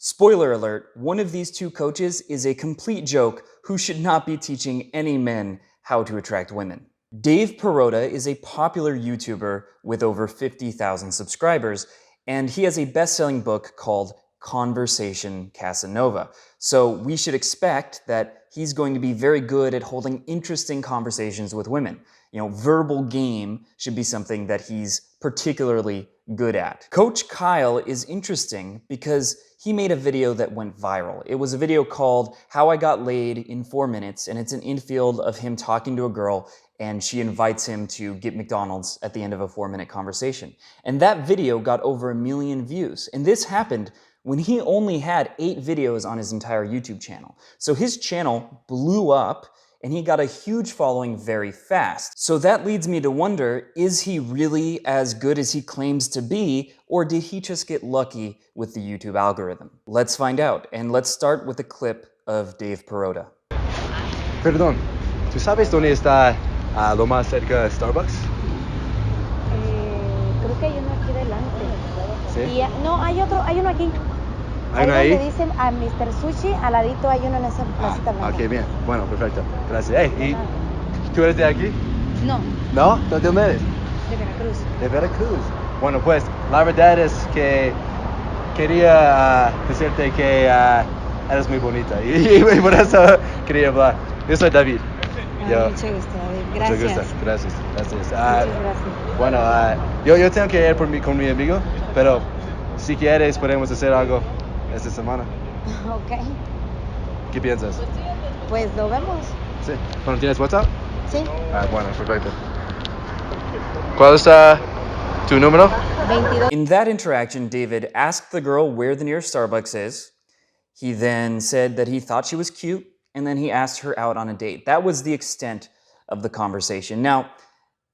Spoiler alert, one of these two coaches is a complete joke who should not be teaching any men how to attract women. Dave Perrotta is a popular YouTuber with over 50,000 subscribers, and he has a best-selling book called Conversation Casanova. So we should expect that he's going to be very good at holding interesting conversations with women. Verbal game should be something that he's particularly good at. Coach Kyle is interesting because he made a video that went viral. It was a video called How I Got Laid in 4 Minutes, and it's an infield of him talking to a girl, and she invites him to get McDonald's at the end of a 4-minute conversation. And that video got over 1 million views. And this happened when he only had 8 videos on his entire YouTube channel. So his channel blew up, and he got a huge following very fast. So that leads me to wonder, is he really as good as he claims to be, or did he just get lucky with the YouTube algorithm? Let's find out, and let's start with a clip of Dave Perrotta. Perdón, ¿tú sabes dónde está lo más cerca de Starbucks? Creo que hay uno aquí delante. ¿Sí? No, hay uno aquí. ¿Hay uno ahí? Donde dicen a Mr. Sushi, al ladito hay uno en esa placita blanca. Ok, bien. Bueno, perfecto. Gracias. Hey, ¿y tú eres de aquí? No, ¿No? ¿De dónde eres? de Veracruz. De Veracruz. Bueno, pues, la verdad es que quería decirte que eres muy bonita y por eso quería hablar. Yo soy David. Mucho gusto, David. Gracias. Mucho gusto. Gracias. Muchas gracias. Bueno, yo tengo que ir con mi amigo, pero si quieres podemos hacer algo esta semana. Ok, ¿Qué piensas? pues lo vemos. Sí. Bueno, ¿tienes WhatsApp? Sí. Bueno, perfecto. ¿Cuál es tu número? 22. In that interaction, David asked the girl where the nearest Starbucks is. He then said that he thought she was cute, and then he asked her out on a date. That was the extent of the conversation. Now,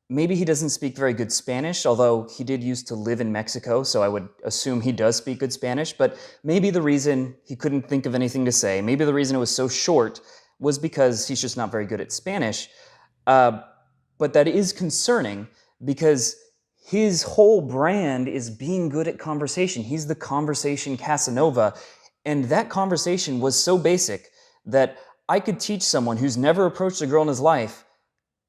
maybe he doesn't speak very good Spanish, although he did used to live in Mexico, so I would assume he does speak good Spanish, but maybe the reason he couldn't think of anything to say, maybe the reason it was so short was because he's just not very good at Spanish. But that is concerning because his whole brand is being good at conversation. He's the Conversation Casanova, and that conversation was so basic that I could teach someone who's never approached a girl in his life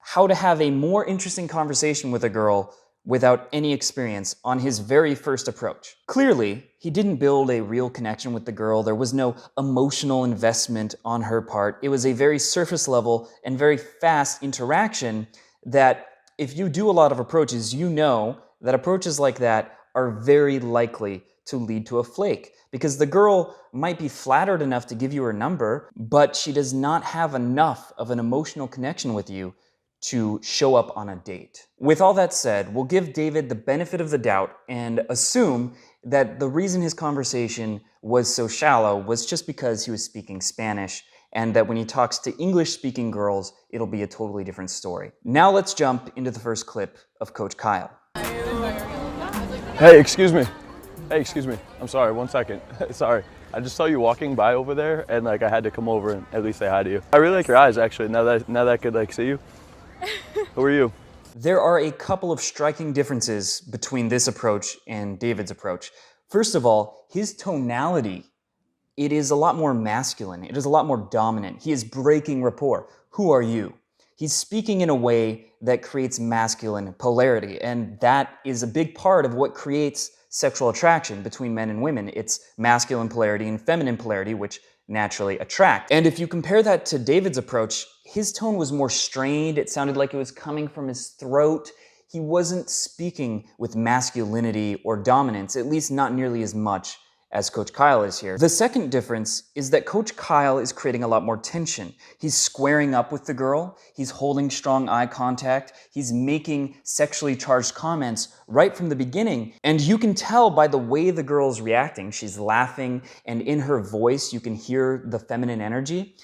how to have a more interesting conversation with a girl without any experience on his very first approach. Clearly, he didn't build a real connection with the girl. There was no emotional investment on her part. It was a very surface level and very fast interaction that if you do a lot of approaches, you know that approaches like that are very likely to lead to a flake, because the girl might be flattered enough to give you her number, but she does not have enough of an emotional connection with you to show up on a date. With all that said, we'll give David the benefit of the doubt and assume that the reason his conversation was so shallow was just because he was speaking Spanish, and that when he talks to English-speaking girls, it'll be a totally different story. Now let's jump into the first clip of Coach Kyle. Hey, excuse me. Hey, excuse me. I'm sorry, 1 second. Sorry. I just saw you walking by over there, and I had to come over and at least say hi to you. I really like your eyes, actually, now that I could see you. Who are you? There are a couple of striking differences between this approach and David's approach. First of all, his tonality, it is a lot more masculine. It is a lot more dominant. He is breaking rapport. Who are you? He's speaking in a way that creates masculine polarity, and that is a big part of what creates sexual attraction between men and women. It's masculine polarity and feminine polarity, which naturally attract. And if you compare that to David's approach, his tone was more strained. It sounded like it was coming from his throat. He wasn't speaking with masculinity or dominance, at least not nearly as much as Coach Kyle is here. The second difference is that Coach Kyle is creating a lot more tension. He's squaring up with the girl, he's holding strong eye contact, he's making sexually charged comments right from the beginning, and you can tell by the way the girl's reacting, she's laughing, and in her voice you can hear the feminine energy,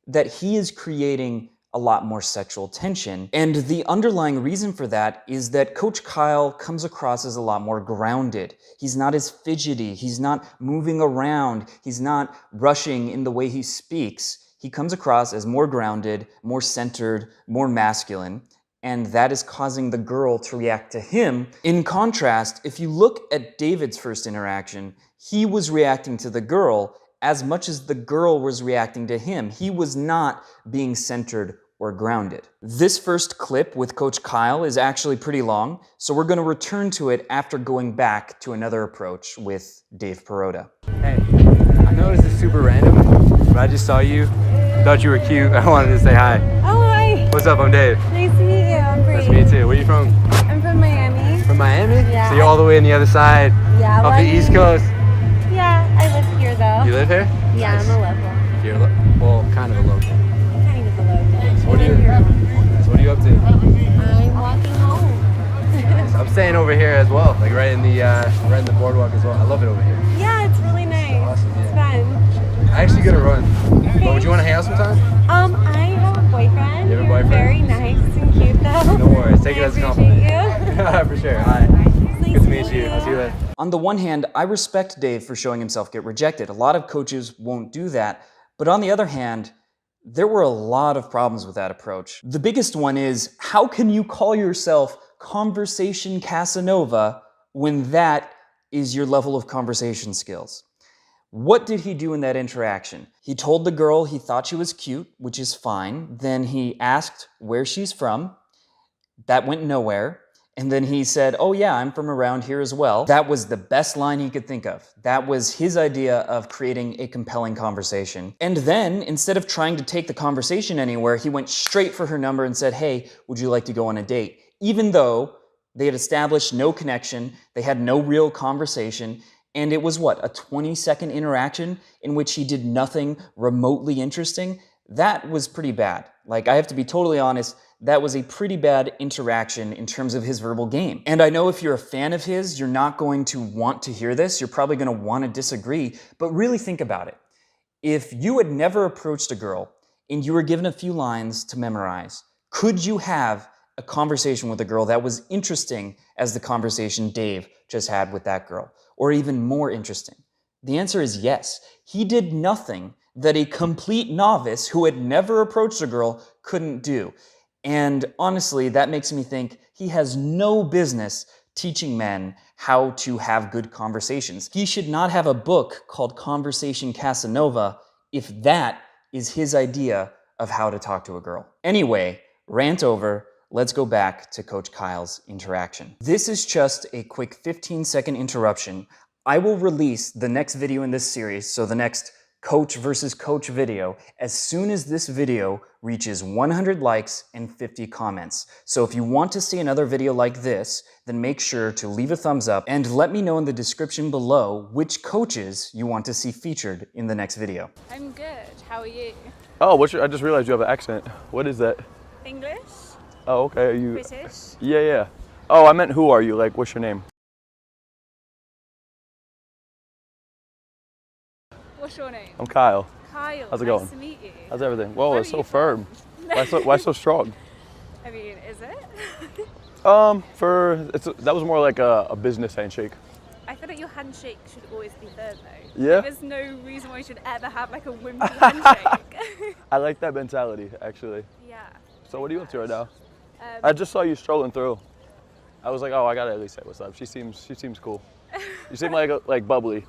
that he is creating a lot more sexual tension. And the underlying reason for that is that Coach Kyle comes across as a lot more grounded. He's not as fidgety, he's not moving around, he's not rushing in the way he speaks. He comes across as more grounded, more centered, more masculine, and that is causing the girl to react to him. In contrast, if you look at David's first interaction, He was reacting to the girl as much as the girl was reacting to him. He was not being centered or grounded. This first clip with Coach Kyle is actually pretty long, so we're going to return to it after going back to another approach with Dave Perrotta. Hey, I know this is super random, but I just saw you, thought you were cute. I wanted to say hi. Oh, hi. What's up? I'm Dave. Nice to meet you. I'm Bree. Nice to meet you too. Where are you from? I'm from Miami. From Miami? Yeah. So you're all the way on the other side Yeah. of the East Coast. Yeah, I live here though. You live here? Yeah, Nice. I'm a local. You're well, kind of a local. Kind of a local. So what are you up to? I'm walking home. I'm staying over here as well, like right in the boardwalk as well. I love it over here. Yeah, it's really nice. Awesome, It's yeah. fun. I actually gotta run. But would you want to hang out sometime? I have a boyfriend. You have a You're boyfriend? very nice and cute though. No worries. Take it as a compliment. I appreciate For sure. All right. you. Good to meet you. I'll see you later. On the one hand, I respect Dave for showing himself get rejected. A lot of coaches won't do that. But on the other hand, there were a lot of problems with that approach. The biggest one is, how can you call yourself Conversation Casanova when that is your level of conversation skills? What did he do in that interaction? He told the girl he thought she was cute, which is fine. Then he asked where she's from. That went nowhere. And then he said, oh yeah, I'm from around here as well. That was the best line he could think of. That was his idea of creating a compelling conversation. And then, instead of trying to take the conversation anywhere, he went straight for her number and said, hey, would you like to go on a date? Even though they had established no connection, they had no real conversation, and it was what, a 20-second interaction in which he did nothing remotely interesting? That was pretty bad. Like, I have to be totally honest, that was a pretty bad interaction in terms of his verbal game. And I know if you're a fan of his, you're not going to want to hear this. You're probably going to want to disagree, but really think about it. If you had never approached a girl and you were given a few lines to memorize, could you have a conversation with a girl that was interesting as the conversation Dave just had with that girl, or even more interesting? The answer is yes. He did nothing that a complete novice who had never approached a girl couldn't do. And honestly, that makes me think he has no business teaching men how to have good conversations. He should not have a book called Conversation Casanova if that is his idea of how to talk to a girl. Anyway, rant over. Let's go back to Coach Kyle's interaction. This is just a quick 15-second interruption. I will release the next video in this series, so the next Coach versus Coach video, as soon as this video reaches 100 likes and 50 comments. So if you want to see another video like this, then make sure to leave a thumbs up and let me know in the description below which coaches you want to see featured in the next video. I'm good. How are you? Oh, I just realized you have an accent. What is that? English? Oh, okay. Are you? British? Yeah. Oh, I meant who are you? Like, what's your name? What's your name? I'm Kyle. Kyle. How's it nice going? to meet you. How's everything? Whoa, Where it's are so you firm. from? Why so strong? I mean, is it? That was more like a business handshake. I feel like your handshake should always be firm though. Yeah? Like, there's no reason why you should ever have like a wimpy handshake. I like that mentality, actually. Yeah. So what are you up to right now? Um, I just saw you strolling through. I was like, oh, I gotta at least say what's up. She seems cool. You seem like bubbly.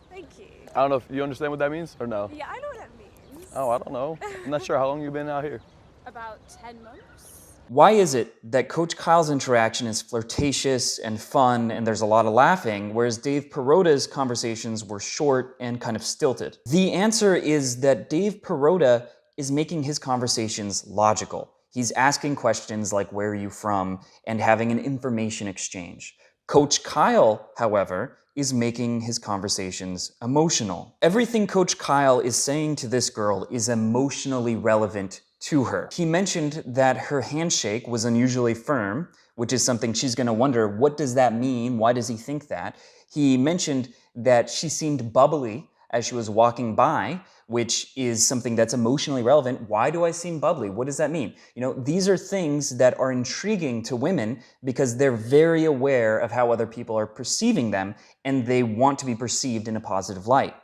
Thank you. I don't know if you understand what that means or no. Yeah, I know what that means. Oh, I don't know. I'm not sure how long you've been out here. About 10 months. Why is it that Coach Kyle's interaction is flirtatious and fun and there's a lot of laughing, whereas Dave Perrotta's conversations were short and kind of stilted? The answer is that Dave Perrotta is making his conversations logical. He's asking questions like, where are you from, and having an information exchange. Coach Kyle, however, is making his conversations emotional. Everything Coach Kyle is saying to this girl is emotionally relevant to her. He mentioned that her handshake was unusually firm, which is something she's going to wonder, what does that mean? Why does he think that? He mentioned that she seemed bubbly as she was walking by, which is something that's emotionally relevant. Why do I seem bubbly? What does that mean? You know, these are things that are intriguing to women because they're very aware of how other people are perceiving them and they want to be perceived in a positive light.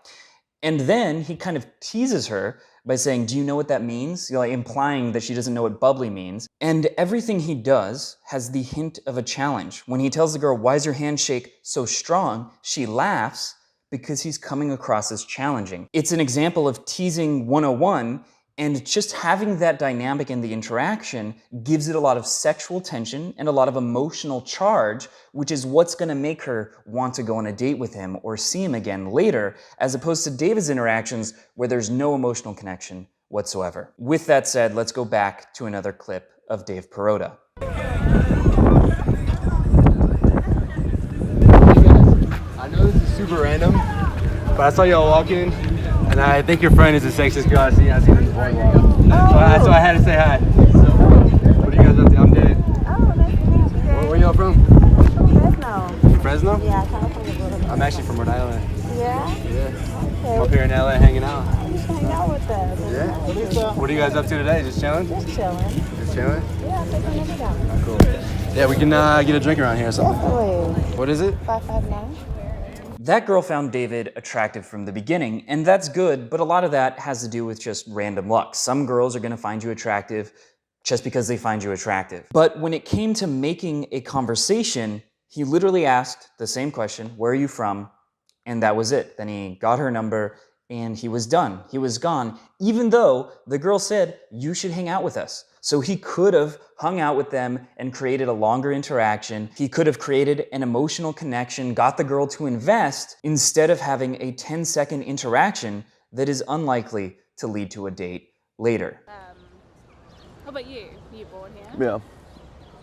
And then he kind of teases her by saying, do you know what that means? You know, like implying that she doesn't know what bubbly means. And everything he does has the hint of a challenge. When he tells the girl, why is your handshake so strong? She laughs, because he's coming across as challenging. It's an example of teasing 101, and just having that dynamic in the interaction gives it a lot of sexual tension and a lot of emotional charge, which is what's going to make her want to go on a date with him or see him again later, as opposed to David's interactions where there's no emotional connection whatsoever. With that said, let's go back to another clip of Dave Perrotta. I know this is super random, but I saw y'all walking, and I think your friend is the sexiest girl I've seen in the boardwalk. So I had to say hi. What are you guys up to? I'm David. Oh, nice to meet you. Where y'all from? Fresno. Fresno? Yeah, California. I'm actually from Rhode Island. Yeah? Yeah. Okay. I'm up here in LA hanging out. Just hang out with us. Yeah. What are you guys up to today? Just chilling? Just chilling. Just chilling? Yeah, take a nigga down. Oh, cool. Yeah, we can get a drink around here or something. Definitely. What is it? 559. That girl found David attractive from the beginning, and that's good, but a lot of that has to do with just random luck. Some girls are going to find you attractive just because they find you attractive. But when it came to making a conversation, he literally asked the same question, "Where are you from?" And that was it. Then he got her number, and he was done. He was gone, even though the girl said, "You should hang out with us." So he could have hung out with them and created a longer interaction. He could have created an emotional connection, got the girl to invest, instead of having a 10-second interaction that is unlikely to lead to a date later. How about you? Were you born here? Yeah.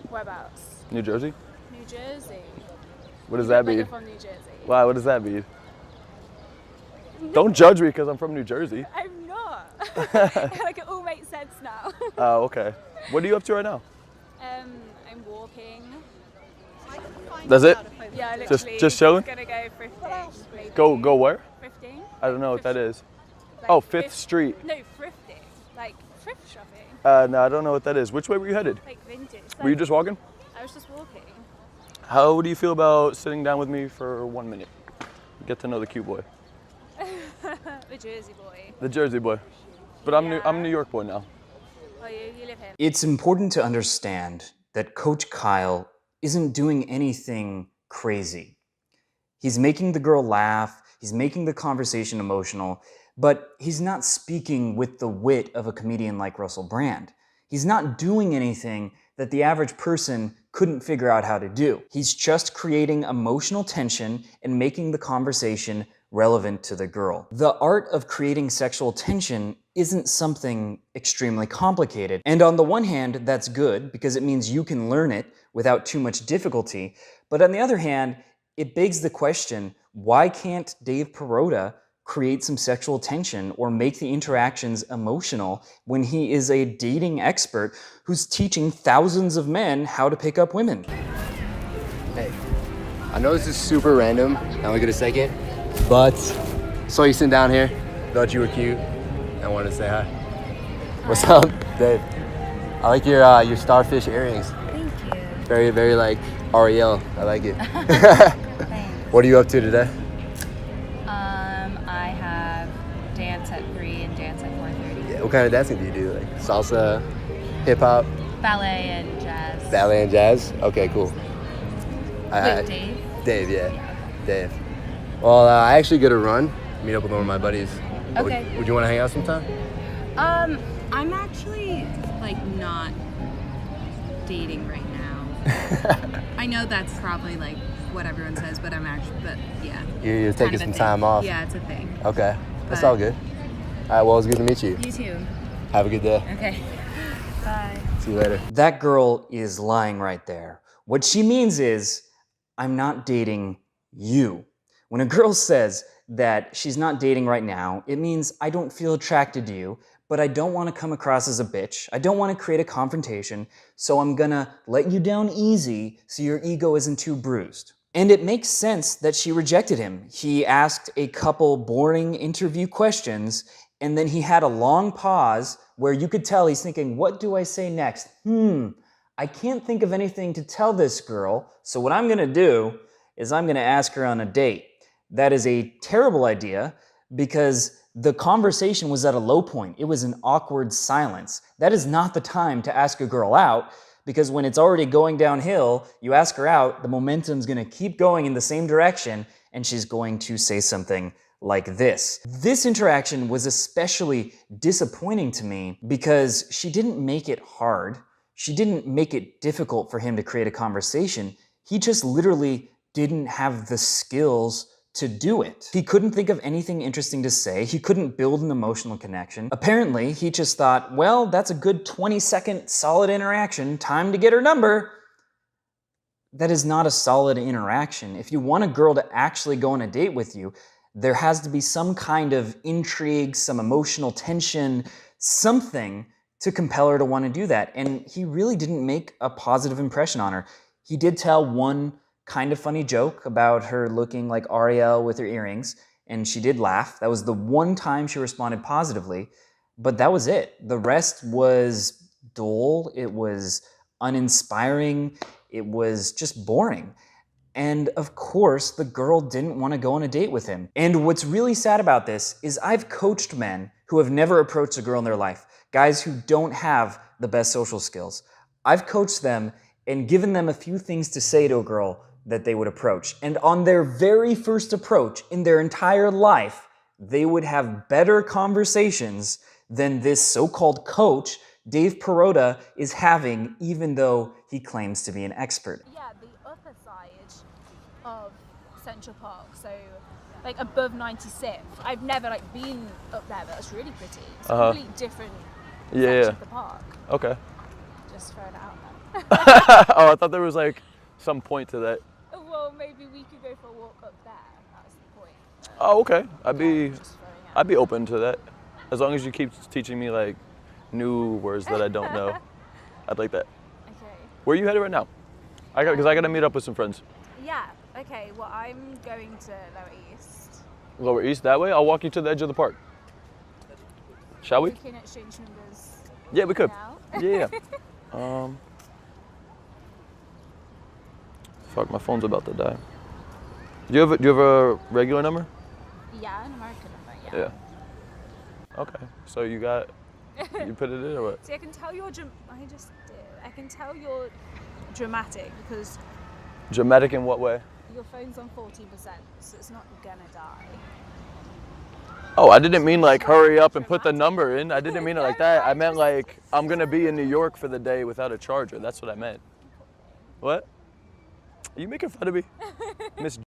Whereabouts? New Jersey? New Jersey. What does You that look like mean? you're from New Jersey. Why? What does that mean? Don't judge me because I'm from New Jersey. I'm not. Like it all makes sense now. Oh, okay. What are you up to right now? I'm walking. That's it? Yeah, literally. Just chilling? Gonna go thrifting. Maybe. Go where? Thrifting. I don't know what that is. Like Oh, Fifth Street. No, thrifting. Like thrift shopping. No, I don't know what that is. Which way were you headed? Like vintage. Were you just walking? I was just walking. How do you feel about sitting down with me for 1 minute? Get to know the cute boy. The Jersey boy. The Jersey boy. But I'm a New York boy now. Oh, you live here. It's important to understand that Coach Kyle isn't doing anything crazy. He's making the girl laugh, he's making the conversation emotional, but he's not speaking with the wit of a comedian like Russell Brand. He's not doing anything that the average person couldn't figure out how to do. He's just creating emotional tension and making the conversation relevant to the girl. The art of creating sexual tension isn't something extremely complicated. And on the one hand, that's good because it means you can learn it without too much difficulty. But on the other hand, it begs the question, why can't Dave Perrotta create some sexual tension or make the interactions emotional when he is a dating expert who's teaching thousands of men how to pick up women? Hey, I know this is super random. I only get a second, but saw you sitting down here. Thought you were cute. I wanted to say hi. What's up, Dave? I like your starfish earrings. Thank you. Very, very like Ariel. I like it. Thanks. What are you up to today? I have dance at 3 and dance at 4:30. Yeah, what kind of dancing do you do? Like salsa, hip hop, Ballet and jazz. ballet, and jazz? Okay, cool. Wait, Dave? Dave, yeah. Dave. Well, I actually got to run. Meet up with one of my buddies. Okay. Would you want to hang out sometime? I'm actually like not dating right now. I know that's probably like what everyone says, but yeah. You're Kind taking of a some thing. time off. Yeah, it's a thing. Okay. That's But- all good. All right, well, it was good to meet you. You too. Have a good day. Okay. Bye. See you later. That girl is lying right there. What she means is, I'm not dating you. When a girl says that she's not dating right now, it means I don't feel attracted to you, but I don't want to come across as a bitch. I don't want to create a confrontation, so I'm gonna let you down easy so your ego isn't too bruised. And it makes sense that she rejected him. He asked a couple boring interview questions, and then he had a long pause where you could tell he's thinking, what do I say next? I can't think of anything to tell this girl, so what I'm gonna do is I'm gonna ask her on a date. That is a terrible idea because the conversation was at a low point. It was an awkward silence. That is not the time to ask a girl out because when it's already going downhill, you ask her out, the momentum's gonna keep going in the same direction and she's going to say something like this. This interaction was especially disappointing to me because she didn't make it hard. She didn't make it difficult for him to create a conversation. He just literally didn't have the skills to do it. He couldn't think of anything interesting to say. He couldn't build an emotional connection. Apparently, he just thought, well, that's a good 20-second solid interaction. Time to get her number. That is not a solid interaction. If you want a girl to actually go on a date with you, there has to be some kind of intrigue, some emotional tension, something to compel her to want to do that. And he really didn't make a positive impression on her. He did tell one kind of funny joke about her looking like Ariel with her earrings, and she did laugh. That was the one time she responded positively, but that was it. The rest was dull, it was uninspiring, it was just boring. And of course, the girl didn't want to go on a date with him. And what's really sad about this is I've coached men who have never approached a girl in their life, guys who don't have the best social skills. I've coached them and given them a few things to say to a girl that they would approach. And on their very first approach in their entire life, they would have better conversations than this so-called coach, Dave Perrotta, is having, even though he claims to be an expert. Yeah, the upper side of Central Park, so like above 96th. I've never like been up there, but it's really pretty. It's a completely different section of the park. Okay. Just throwing it out there. Oh, I thought there was like some point to that. Well, maybe we could go for a walk up there. That's the point. Oh, okay. I'd Just throwing it out. be open to that. As long as you keep teaching me like new words that I don't know. I'd like that. Okay. Where are you headed right now? Because I got to meet up with some friends. Yeah. Okay. Well, I'm going to Lower East. Lower East, that way? I'll walk you to the edge of the park. Shall we? We can exchange numbers. Yeah, we could. Now. Yeah. Fuck, my phone's about to die. Do you have a regular number? Yeah, an American number. Yeah. Yeah. Okay. So you put it in or what? See, I can tell you're. I just did. I can tell you're dramatic because Dramatic in what way? your phone's on 14%, so it's not gonna die. Oh, I didn't mean like hurry up and put the number in. I didn't mean it like that. I meant like I'm gonna be in New York for the day without a charger. That's what I meant. What? Are you making fun of me? Miss.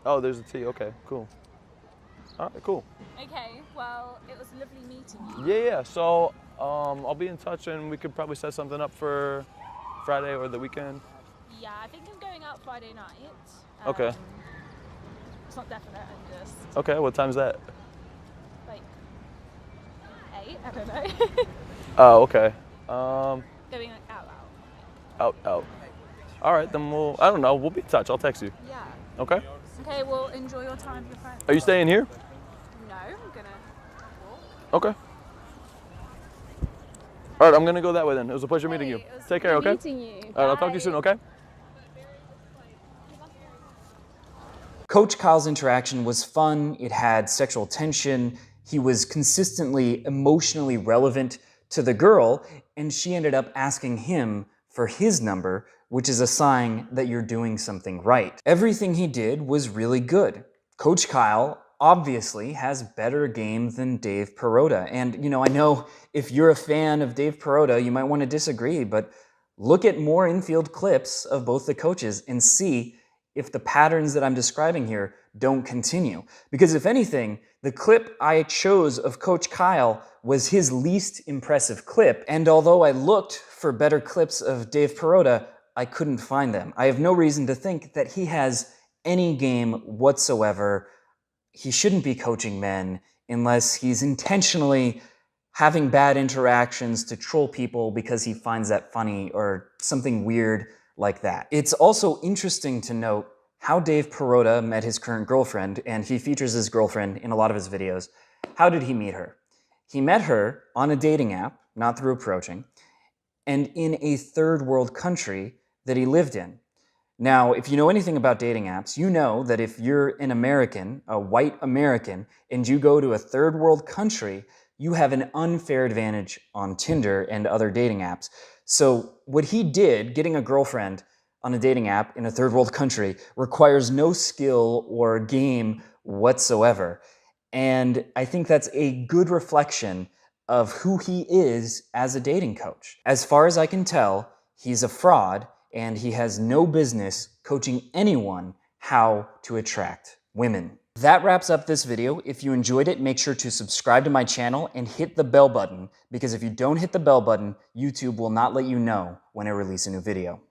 Oh, there's a T. Okay, cool. All right, cool. Okay, well, it was lovely meeting you. Yeah. So I'll be in touch and we could probably set something up for Friday or the weekend. Yeah, I think I'm going out Friday night. Okay. It's not definite, I'm just Okay, what time's that? like 8, I don't know. Oh, okay. Going like out. Out. All right, then I don't know, we'll be in touch. I'll text you. Yeah. Okay? Okay, well, enjoy your time with your friends. Are you staying here? No, I'm gonna walk. Okay. All right, I'm gonna go that way then. It was a pleasure meeting you. It was Take care, okay? meeting you. All right, I'll talk to you soon, okay? Coach Kyle's interaction was fun, it had sexual tension, he was consistently emotionally relevant to the girl, and she ended up asking him for his number, which is a sign that you're doing something right. Everything he did was really good. Coach Kyle obviously has better game than Dave Perrotta. And, I know if you're a fan of Dave Perrotta, you might want to disagree, but look at more infield clips of both the coaches and see if the patterns that I'm describing here don't continue. Because if anything, the clip I chose of Coach Kyle was his least impressive clip. And although I looked for better clips of Dave Perrotta, I couldn't find them. I have no reason to think that he has any game whatsoever. He shouldn't be coaching men unless he's intentionally having bad interactions to troll people because he finds that funny or something weird like that. It's also interesting to note how Dave Perrotta met his current girlfriend, and he features his girlfriend in a lot of his videos. How did he meet her? He met her on a dating app, not through approaching, and in a third world country that he lived in. Now, if you know anything about dating apps, you know that if you're an American, a white American, and you go to a third world country, you have an unfair advantage on Tinder and other dating apps. So what he did, getting a girlfriend on a dating app in a third world country requires no skill or game whatsoever. And I think that's a good reflection of who he is as a dating coach. As far as I can tell, he's a fraud and he has no business coaching anyone how to attract women. That wraps up this video. If you enjoyed it, make sure to subscribe to my channel and hit the bell button, because if you don't hit the bell button, YouTube will not let you know when I release a new video.